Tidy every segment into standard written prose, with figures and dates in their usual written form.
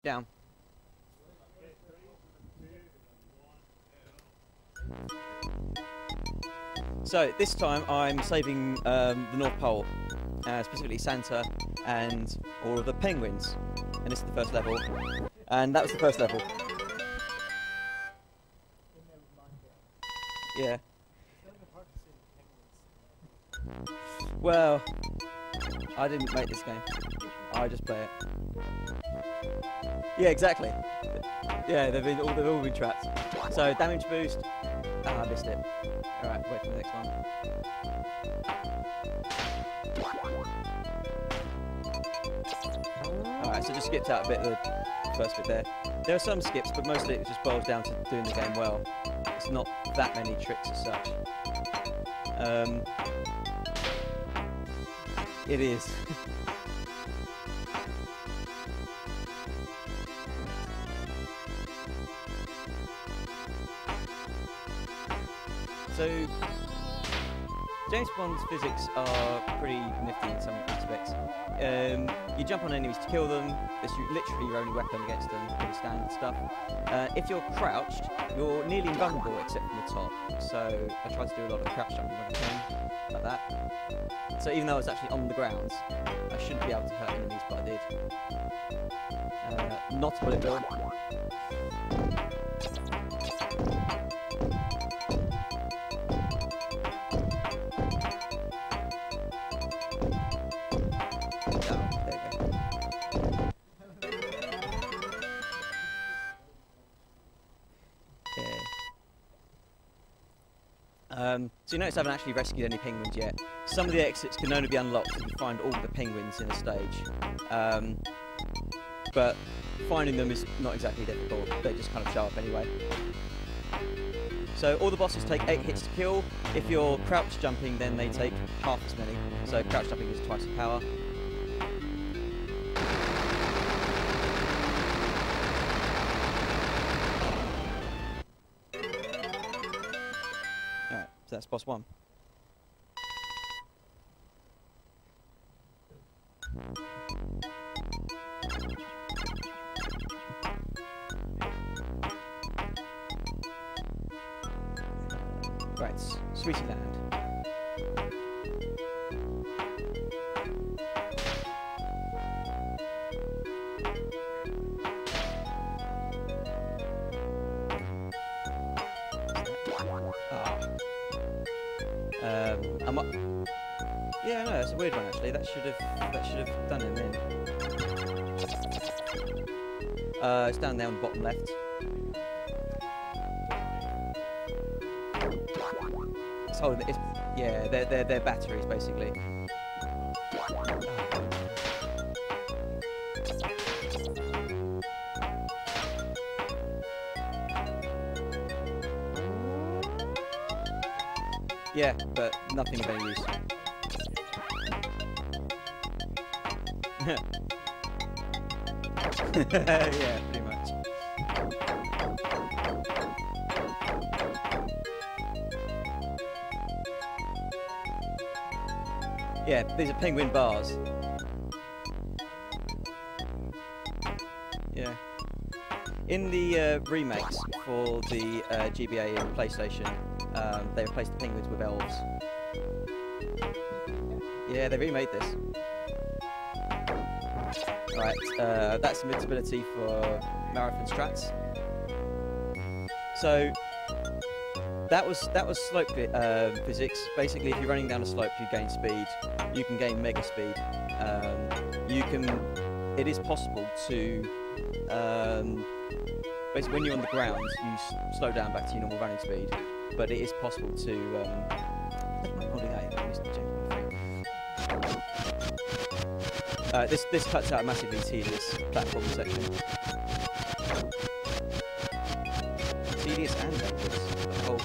Down. So this time I'm saving the North Pole, specifically Santa and all of the penguins. And this is the first level. And that was the first level. Yeah. Well, I didn't make this game. I just play it. Yeah, exactly. Yeah, they've all been trapped. So damage boost. Ah, I missed it. All right, wait for the next one. All right, so just skipped out a bit of the first bit there. There are some skips, but mostly it just boils down to doing the game well. It's not that many tricks as such. It is. So, James Bond's physics are pretty nifty in some aspects. You jump on enemies to kill them, that's literally your only weapon against them, pretty standard stuff. If you're crouched, you're nearly invulnerable except from the top, so I tried to do a lot of crouch jumping when I can, like that. So even though I was actually on the ground, I shouldn't be able to hurt enemies, but I did. Not a bullet bill. So you notice I haven't actually rescued any penguins yet. Some of the exits can only be unlocked if you find all the penguins in a stage. But finding them is not exactly difficult, they just kind of show up anyway. So all the bosses take 8 hits to kill. If you're crouch jumping, then they take half as many. So crouch jumping is twice the power. So that's boss 1. Right, Sweetie Land. Yeah, no, that's a weird one actually. That should have done him in. It's down there on the bottom left. It's holding. Yeah, they're batteries basically. Yeah, but nothing of any use. Yeah, pretty much. Yeah, these are penguin bars. Yeah. In the remakes for the GBA and PlayStation, they replaced the penguins with elves. Yeah, they remade this. Right, that's invincibility for marathon strats. So that was slope physics. Basically, if you're running down a slope, you gain speed. You can gain mega speed. It is possible to basically when you're on the ground, you slow down back to your normal running speed. But it is possible to. This cuts out a massively tedious platform section. Tedious and dangerous. Oh.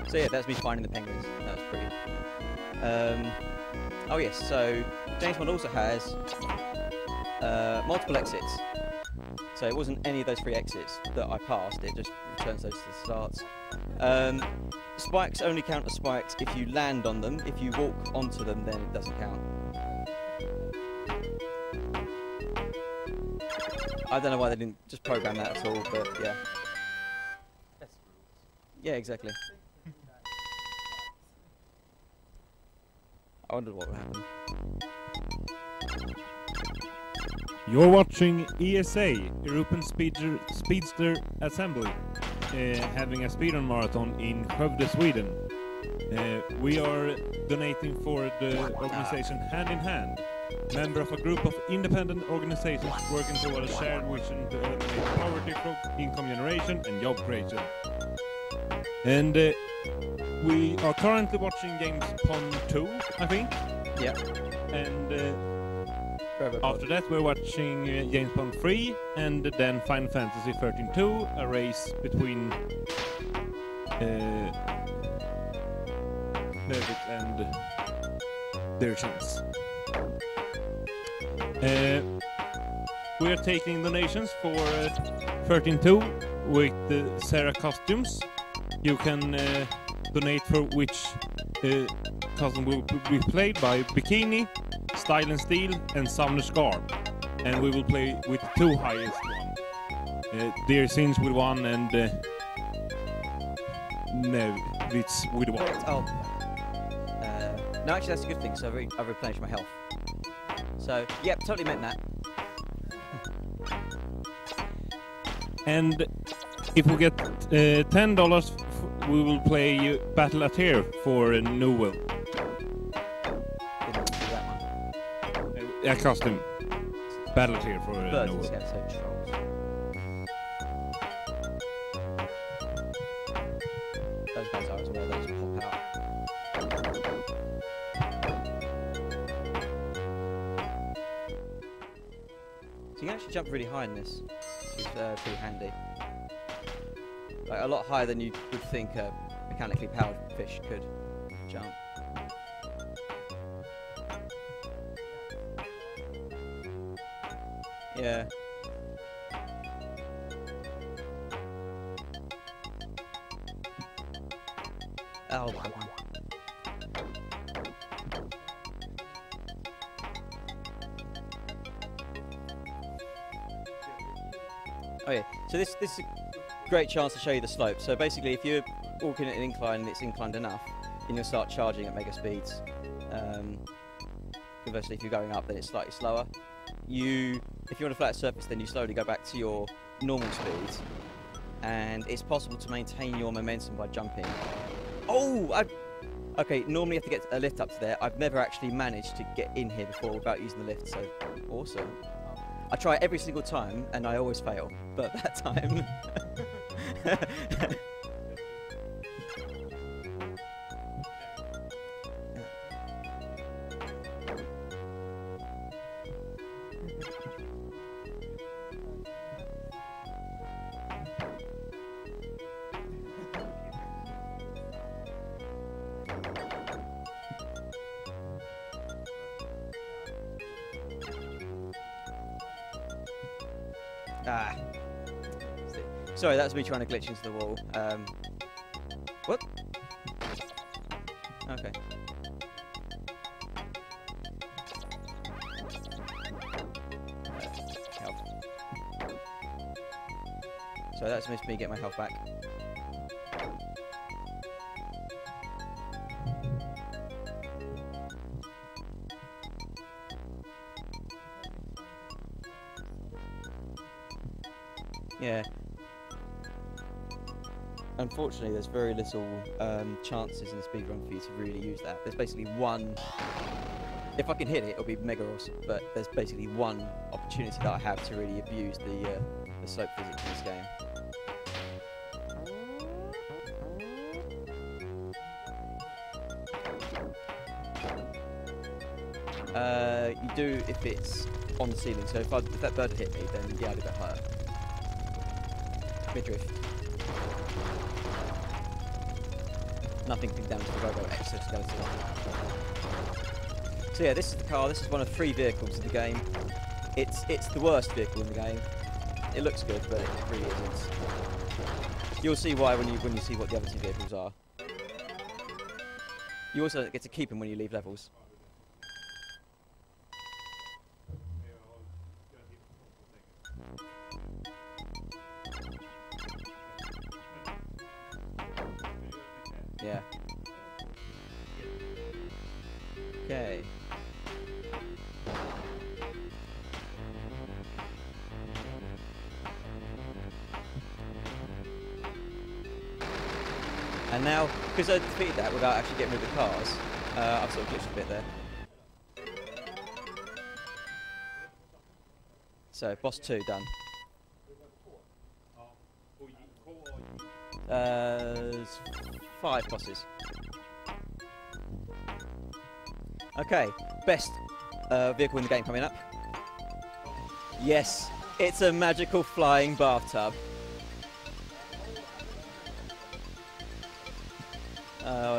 So yeah, that's me finding the penguins. That was pretty Oh yes, so James Bond also has multiple exits. So it wasn't any of those 3 exits that I passed, it just returns those to the starts. Spikes only count as spikes if you land on them. If you walk onto them, then it doesn't count. I don't know why they didn't just program that at all, but yeah. Yeah, exactly. I wondered what would happen. You're watching ESA, European Speedster Assembly, having a speedrun marathon in Skövde, Sweden. We are donating for the organization Hand in Hand, member of a group of independent organizations working toward a shared vision to eliminate poverty, income generation and job creation. And we are currently watching James Bond 2, I think. Yeah. And after that we're watching James Bond 3 and then Final Fantasy 13-2, a race between Perfect and Dirchins. We're taking donations for 13-2 with the Sarah costumes. You can donate for which costume will be played by Bikini, Style and Steel, and Sumner Scar. And we will play with 2 highest one. Dear Sins with 1 and no, it's with 1. Oh. No, actually that's a good thing, so I've replenished my health. So, yep, totally meant that. And if we get $10, we will play Battle at Here for Newell. Didn't do that one. A costume. Battle at Here for Birds Newell. and Scouts, so trolls. Those guys are as well, they just pop out. So you can actually jump really high in this, which is pretty handy. Like a lot higher than you would think a mechanically powered fish could jump. Yeah. Oh, come on. Oh yeah, so this is a great chance to show you the slope. So basically if you're walking at an incline and it's inclined enough, then you'll start charging at mega speeds. Conversely, if you're going up, then it's slightly slower. If you're on a flat surface, then you slowly go back to your normal speeds, and it's possible to maintain your momentum by jumping. Oh! Okay, normally you have to get a lift up to there. I've never actually managed to get in here before without using the lift, so awesome. I try it every single time, and I always fail, but that time... Ah. Sorry, that was me trying to glitch into the wall. What? Okay. Health. So that's missed me get my health back. Yeah. Unfortunately, there's very little chances in the speedrun for you to really use that. There's basically one... If I can hit it, it'll be mega awesome, but there's basically one opportunity that I have to really abuse the slope physics in this game. You do if it's on the ceiling, so if that bird had hit me, then yeah, I'd have got higher. Midriff. nothing can damage the Robo exoskeleton. So yeah, this is the car. This is one of 3 vehicles in the game. It's the worst vehicle in the game. It looks good, but it really isn't. You'll see why when you see what the other 2 vehicles are. You also get to keep them when you leave levels. Yeah. Okay. And now, because I defeated that without actually getting rid of the cars, I've sort of glitched a bit there. So, boss 2 done. 5 bosses. Okay, best vehicle in the game coming up. Yes, it's a magical flying bathtub.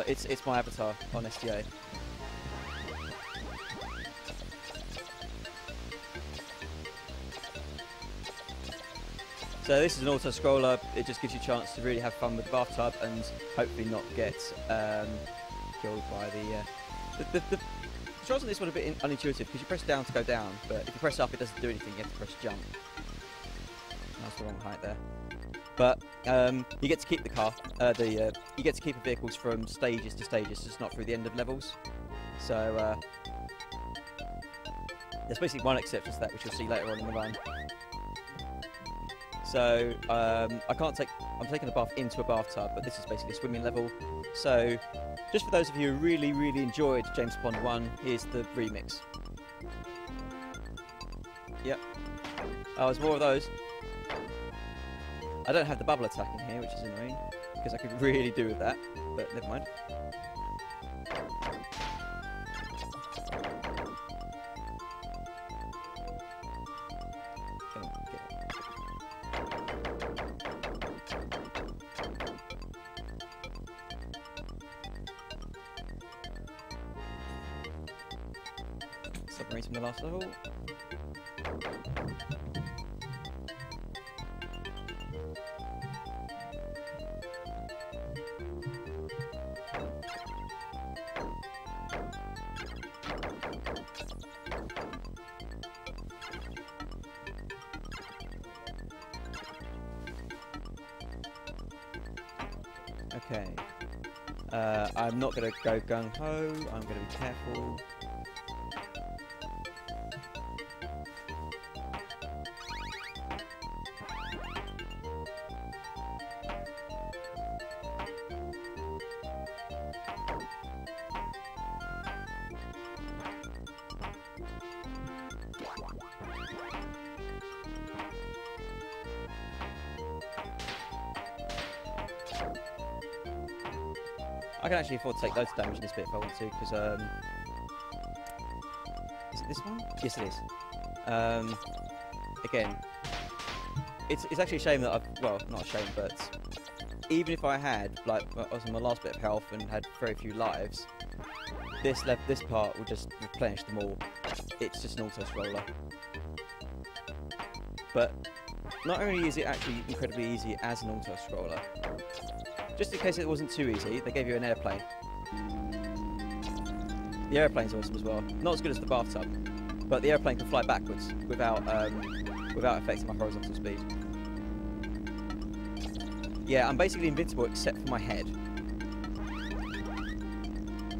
It's my avatar on SDA. So this is an auto-scroller. It just gives you a chance to really have fun with the bathtub and hopefully not get killed by the controls on this one are a bit unintuitive because you press down to go down, but if you press up it doesn't do anything. You have to press jump. That's the wrong height there. But you get to keep the car. You get to keep the vehicles from stages to stages, just not through the end of levels. So there's basically one exception to that, which you'll see later on in the run. So I'm taking a bath into a bathtub, but this is basically a swimming level. So just for those of you who really enjoyed James Bond 1, here's the remix. Yep. Oh, there's more of those. I don't have the bubble attack in here, which is annoying, because I could really do with that, but never mind. Submarine from the last level. Okay. I'm not going to go gung-ho, I'm going to be careful. I can actually afford to take loads of damage in this bit if I want to, because is it this one? Yes, it is. Again, it's actually a shame that well, not a shame, but even if I had, like, I was on my last bit of health and had very few lives, this part will just replenish them all. It's just an auto-scroller. But not only is it actually incredibly easy as an auto-scroller, just in case it wasn't too easy, they gave you an airplane. The airplane's awesome as well. Not as good as the bathtub, but the airplane can fly backwards without affecting my horizontal speed. Yeah, I'm basically invincible except for my head,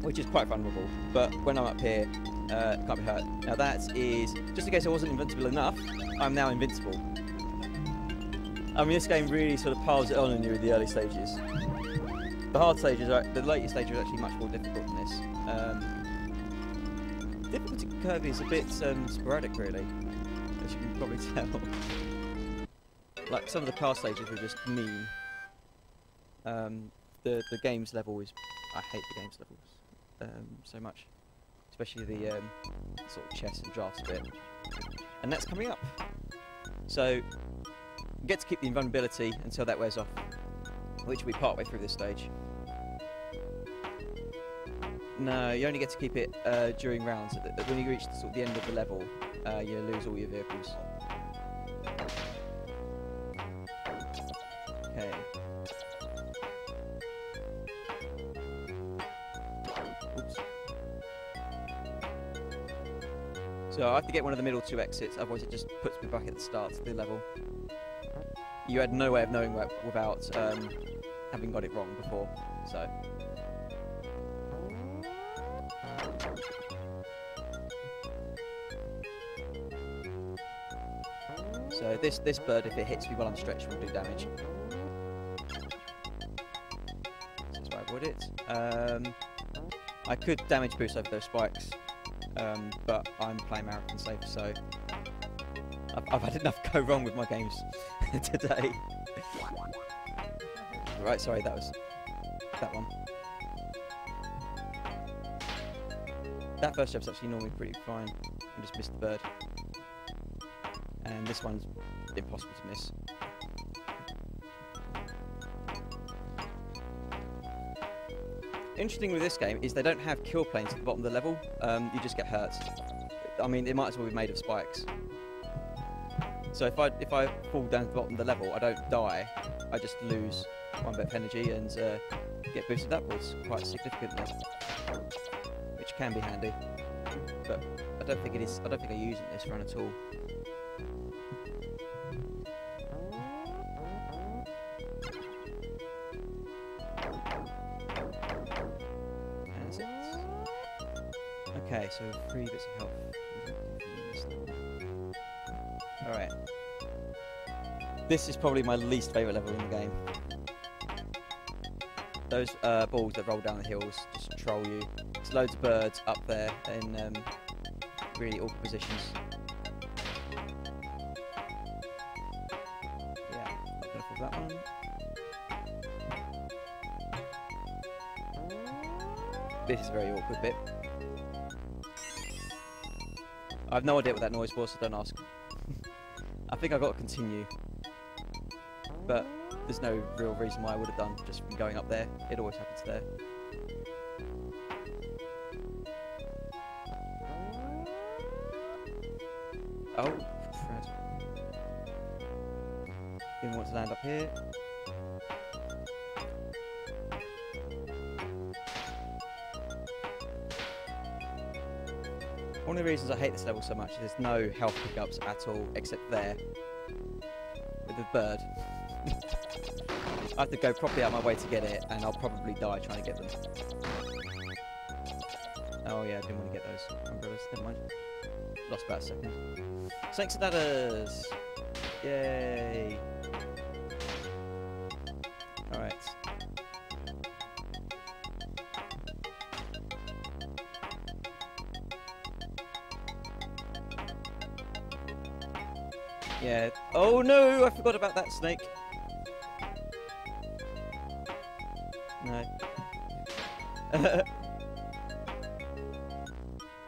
which is quite vulnerable. But when I'm up here, it can't be hurt. Now that is just in case I wasn't invincible enough. I'm now invincible. I mean, this game really sort of piles it on you in the early stages. The hard stages the later stages are actually much more difficult than this. Difficulty curve is a bit sporadic, really, as you can probably tell. Like, some of the car stages were just mean. The games level is... I hate the games levels so much. Especially the sort of chess and drafts bit. And that's coming up. So, you get to keep the invulnerability until that wears off, which will be partway through this stage. No, you only get to keep it during rounds. When you reach sort of the end of the level, you lose all your vehicles. Okay. Oops. So I have to get one of the middle 2 exits, otherwise it just puts me back at the start of the level. You had no way of knowing that without having got it wrong before, so... So this bird, if it hits me while I'm stretched, will do damage. That's why I avoid it. I could damage boost over those spikes, but I'm playing marathon safe, so I've had enough go wrong with my games today. Right, sorry, that was that one. That first job's actually normally pretty fine. I just missed the bird. And this one's impossible to miss. Interesting with this game is they don't have kill planes at the bottom of the level. You just get hurt. I mean, it might as well be made of spikes. So if I fall down to the bottom of the level, I don't die. I just lose 1 bit of energy and get boosted upwards quite significantly, which can be handy. But I don't think it is. I don't think I use it in this run at all. Okay, so 3 bits of health. Alright. This is probably my least favourite level in the game. Those balls that roll down the hills just troll you. There's loads of birds up there in really awkward positions. Yeah, not gonna fall that one. This is a very awkward bit. I have no idea what that noise was, so don't ask. I think I got to continue. But there's no real reason why I would have done just from going up there. It always happens there. Oh, crap. Didn't want to land up here. One of the reasons I hate this level so much is there's no health pickups at all, except there, with the bird. I have to go properly out of my way to get it, and I'll probably die trying to get them. Oh yeah, I didn't want to get those umbrellas, never mind. Lost about a second. Snakes and ladders! Yay! Alright. Yeah. Oh no! I forgot about that snake. No.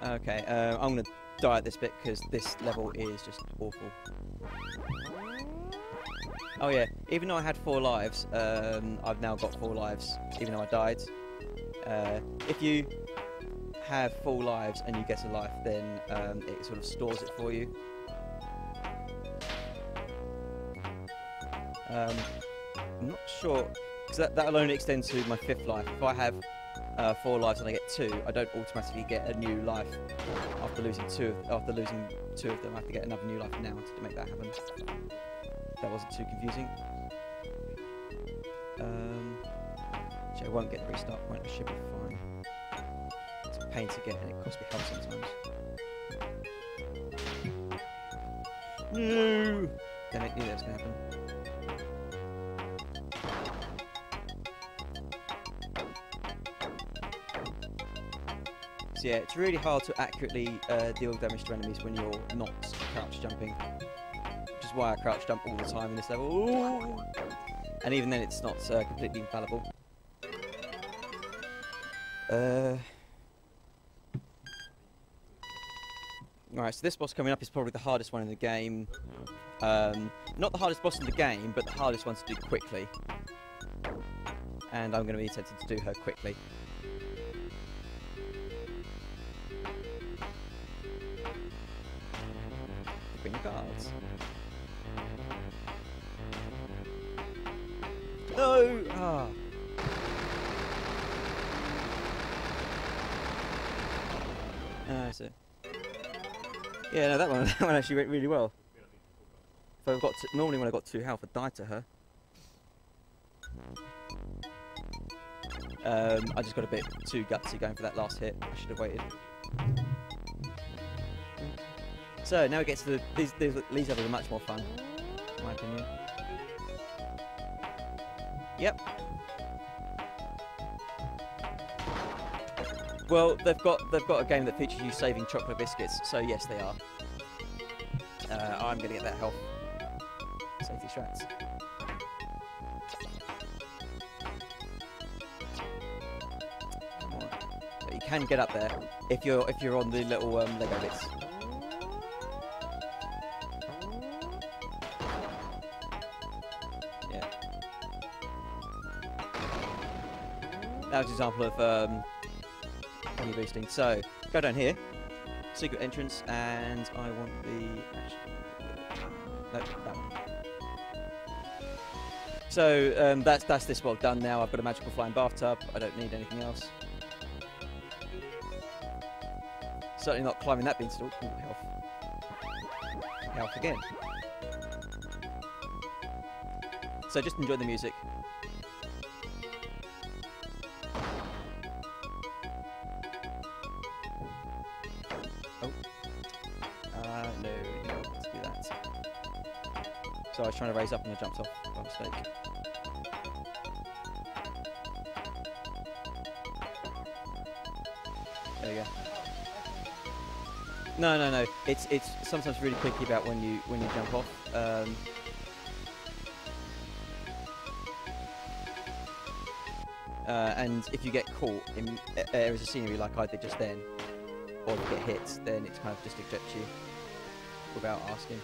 Okay. I'm gonna die at this bit because this level is just awful. Oh yeah. Even though I had 4 lives, I've now got 4 lives. Even though I died. If you have 4 lives and you get a life, then it sort of stores it for you. I'm not sure, because that'll only extend to my 5th life. If I have 4 lives and I get 2, I don't automatically get a new life after losing 2 of them. I have to get another new life now to make that happen. That wasn't too confusing. Actually, I won't get the restart point. I should be fine. It's a pain to get, and it costs me health sometimes. No! Damn it, knew that was going to happen. Yeah, it's really hard to accurately deal damage to enemies when you're not crouch jumping, which is why I crouch jump all the time in this level. Ooh! And even then, it's not completely infallible. Alright, so this boss coming up is probably the hardest one in the game. Not the hardest boss in the game, but the hardest one to do quickly. And I'm going to be tempted to do her quickly. game of cards. No! Ah. So yeah, no, that one actually went really well. If I've got normally when I got 2 health, I died to her. I just got a bit too gutsy going for that last hit. I should have waited. So now we get to these levels are much more fun, in my opinion. Yep. Well, they've got a game that features you saving chocolate biscuits, so yes, they are. I'm gonna get that health. Safety strats. Come on. But you can get up there if you're on the little Lego bits. Yeah. That was an example of money boosting. So go down here, secret entrance, and I want no, that one. So that's this world done now. I've got a magical flying bathtub. I don't need anything else. Certainly not climbing that beanstalk. Ooh, health. Health again. So just enjoy the music. No, let's do that. So I was trying to raise up and I jumped off by mistake. There you go. No. It's sometimes really picky about when you jump off. And if you get caught in areas of scenery like I did just then, or you get hit, then it's kind of just ejects you without asking.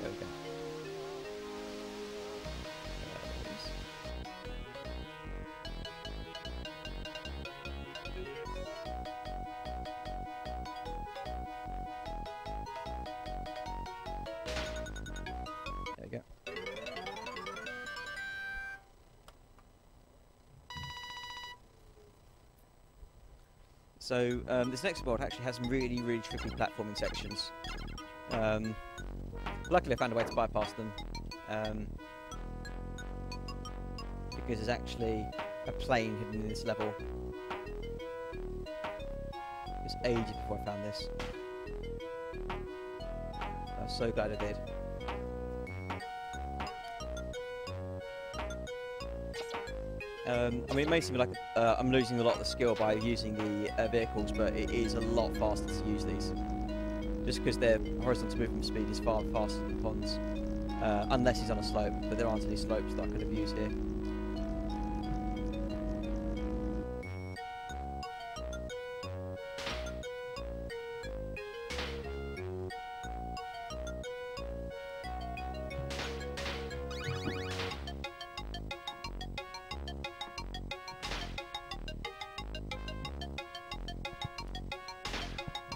There we go. There we go. So this next board actually has some really tricky platforming sections. Luckily I found a way to bypass them, because there's actually a plane hidden in this level. It was ages before I found this. I was so glad I did. I mean, it may seem like I'm losing a lot of the skill by using the vehicles, but it is a lot faster to use these. Just because their horizontal movement speed is far faster than Pond's. Unless he's on a slope, but there aren't any slopes that I could have used here.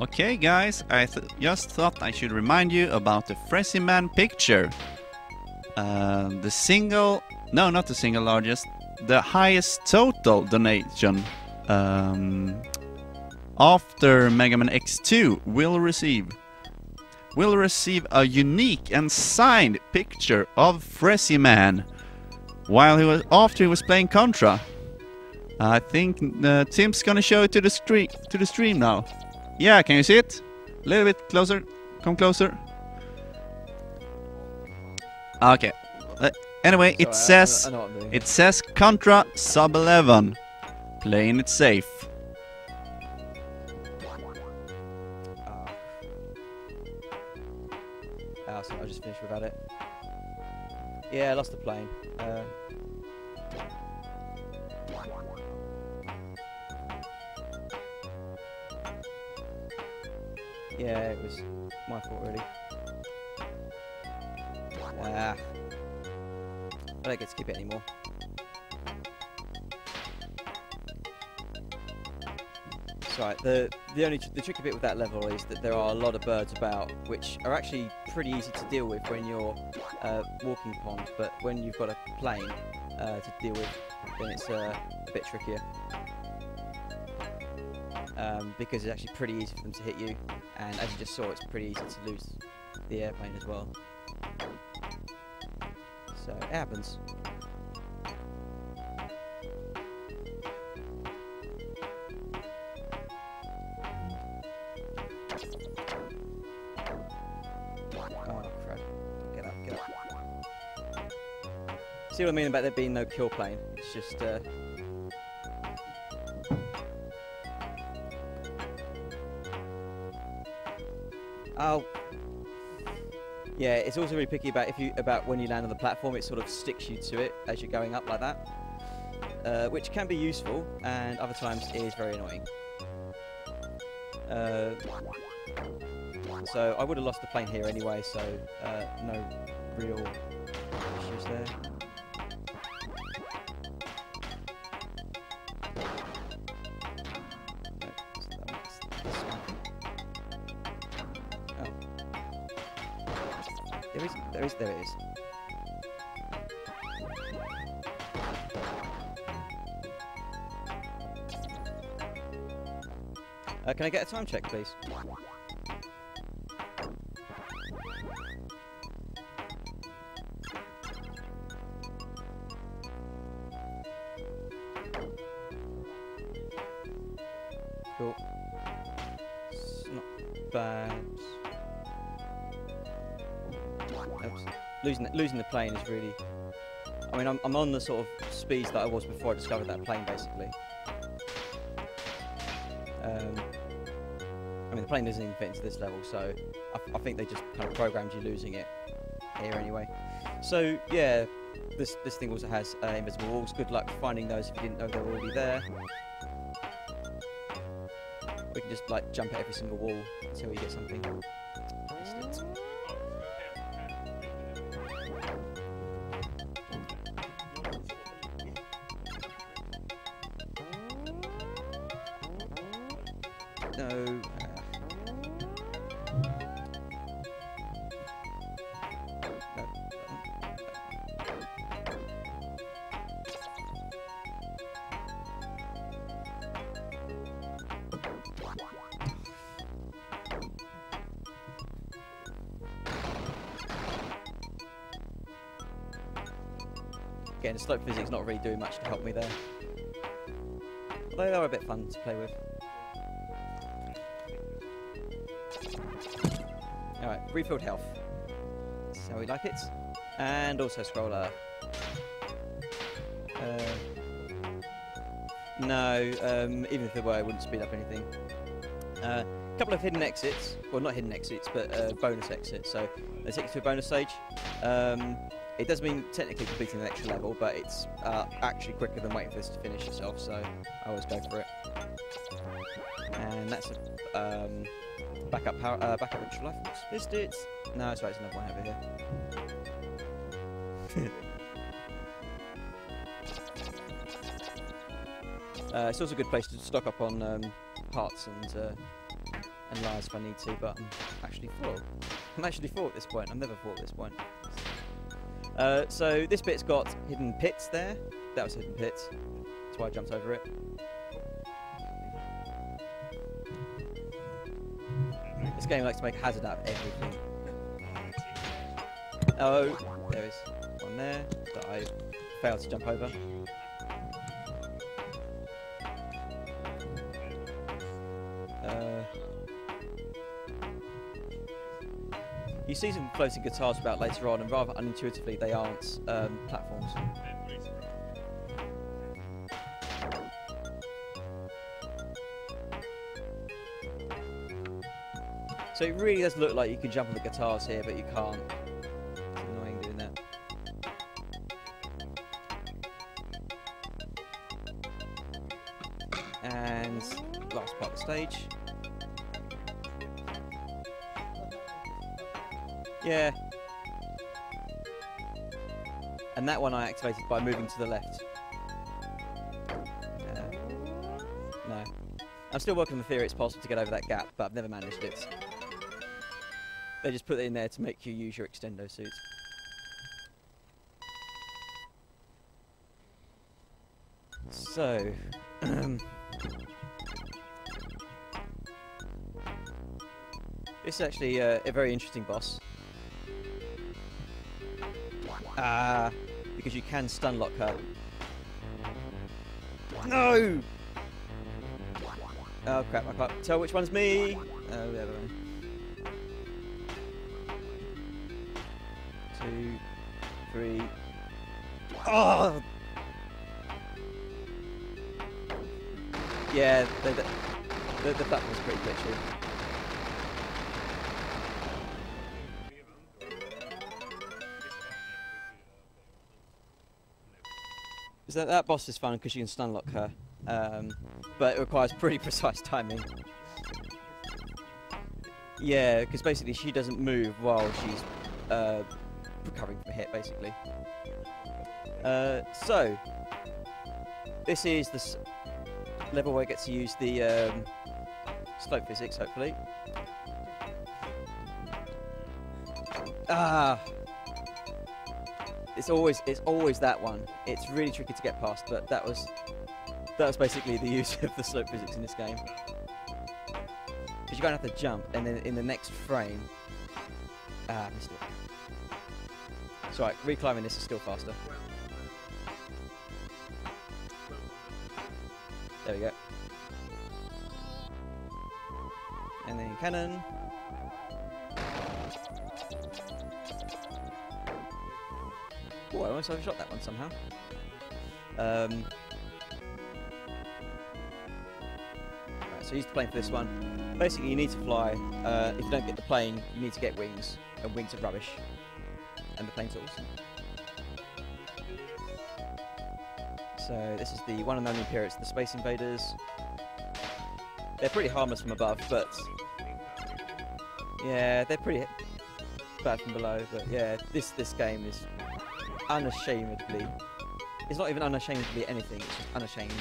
Okay guys, I just thought I should remind you about the Freshy Man picture. The single, no, not the single largest, the highest total donation after Mega Man X2 will receive a unique and signed picture of Freshy Man while after he was playing Contra. I think Tim's gonna show it to the stream now. Yeah, can you see it? A little bit closer. Come closer. Okay. Anyway, it says Contra Sub 11. Playing it safe. So I just finished without it. Yeah, I lost the plane. Yeah, it was my fault really. I don't get to keep it anymore. Right. The tricky bit with that level is that there are a lot of birds about, which are actually pretty easy to deal with when you're walking pond, but when you've got a plane to deal with, then it's a bit trickier. Because it's actually pretty easy for them to hit you, and as you just saw, it's pretty easy to lose the airplane as well. So it happens. Oh crap! Get up, get up. See what I mean about there being no kill plane? It's just. Oh, yeah. It's also really picky about when you land on the platform. It sort of sticks you to it as you're going up like that, which can be useful, and other times is very annoying. So I would have lost the plane here anyway. So no real issues there. There it is. Can I get a time check, please? Cool. It's not bad. Losing the plane is really... I mean, I'm on the sort of speeds that I was before I discovered that plane, basically. I mean, the plane doesn't even fit into this level, so I think they just kind of programmed you losing it here anyway. So, yeah, this thing also has invisible walls. Good luck finding those if you didn't know they were already there. We can just, like, jump at every single wall until we get something. Missed it. No. No. Again, slope physics not really doing much to help me there. Although they are a bit fun to play with. Alright, refilled health. That's how we like it. And also scroller. No, even if there were, it wouldn't speed up anything. A couple of hidden exits. Well, not hidden exits, but bonus exits. So they take you to a bonus stage. It does mean technically completing an extra level, but it's actually quicker than waiting for this to finish itself, so I always go for it. And that's a backup extra life. Missed it. No, it's right. There's another one over here. It's also a good place to stock up on hearts and lives if I need to, but I'm actually full. I'm actually full at this point. I'm never full at this point. So this bit's got hidden pits there. That was a hidden pit. That's why I jumped over it. This game likes to make a hazard out of everything. Oh, there is one there that I failed to jump over. You see some floating guitars about later on, and rather unintuitively they aren't platforms. So it really does look like you can jump on the guitars here, but you can't. It's annoying doing that. And last part of the stage. Yeah. And that one I activated by moving to the left. No. I'm still working on the theory it's possible to get over that gap, but I've never managed it. They just put it in there to make you use your extendo suits. So, this is actually a very interesting boss. Because you can stun lock her. No! Oh crap, I can't tell which one's me. Oh, the other one. 2, 3. Oh! Yeah, the platform's pretty glitchy. So that boss is fun because you can stun lock her, but it requires pretty precise timing. Yeah, because basically she doesn't move while she's recovering from a hit, basically. So this is the level where I get to use the slope physics, hopefully. It's always that one. It's really tricky to get past, but that was basically the use of the slope physics in this game. Because you're going to have to jump, and then in the next frame, missed it. It's alright. Reclimbing this is still faster. There we go. And then cannon. Oh, I almost overshot that one somehow. Right, so use the plane for this one. Basically, you need to fly. If you don't get the plane, you need to get wings. And wings are rubbish. And the plane's awesome. So this is the one and only Pirates, the Space Invaders. They're pretty harmless from above, but yeah, they're pretty bad from below. But yeah, this game is unashamedly. It's not even unashamedly anything. It's just unashamed.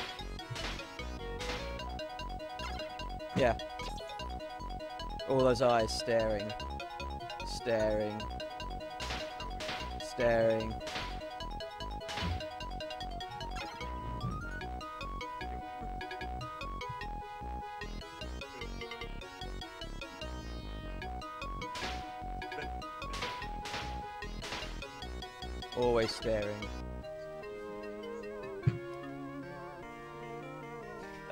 Yeah. All those eyes staring, staring, staring. Always staring.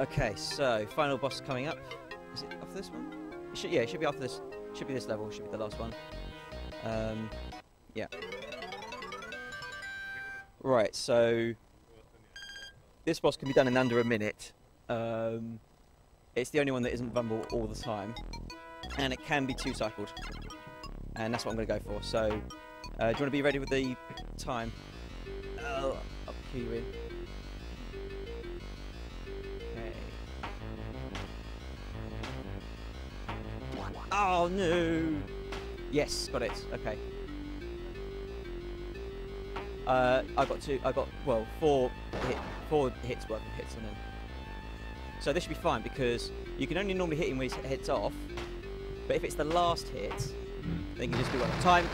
Okay, so final boss coming up. Is it after this one? It should be after this. Should be this level. Should be the last one. Yeah. Right. So this boss can be done in under a minute. It's the only one that isn't vulnerable all the time, and it can be 2-cycled, and that's what I'm going to go for. So, do you want to be ready with the time? I'll cue you in. Okay. Oh no! Yes, got it. Okay. I got four hits worth of hits on him. So this should be fine because you can only normally hit him when his head's off. But if it's the last hit, then you can just do one at a time.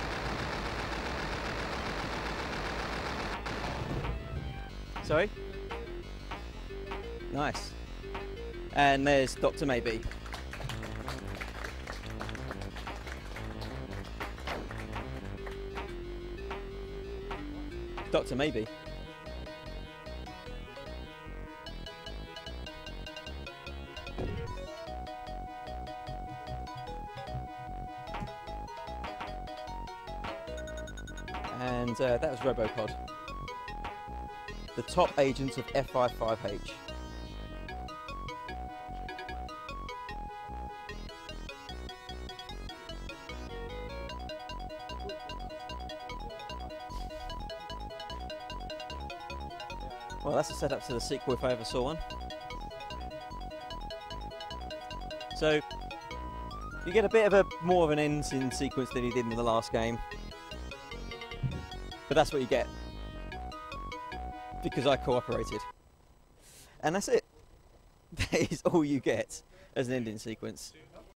Sorry? Nice. And there's Dr. Maybe. Dr. Maybe. And that was Robopod, the top agent of FI5H. Well, that's a setup to the sequel if I ever saw one. So, you get a bit of a more of an end in sequence than he did in the last game. But that's what you get. Because I cooperated. And that's it. that is all you get as an ending sequence.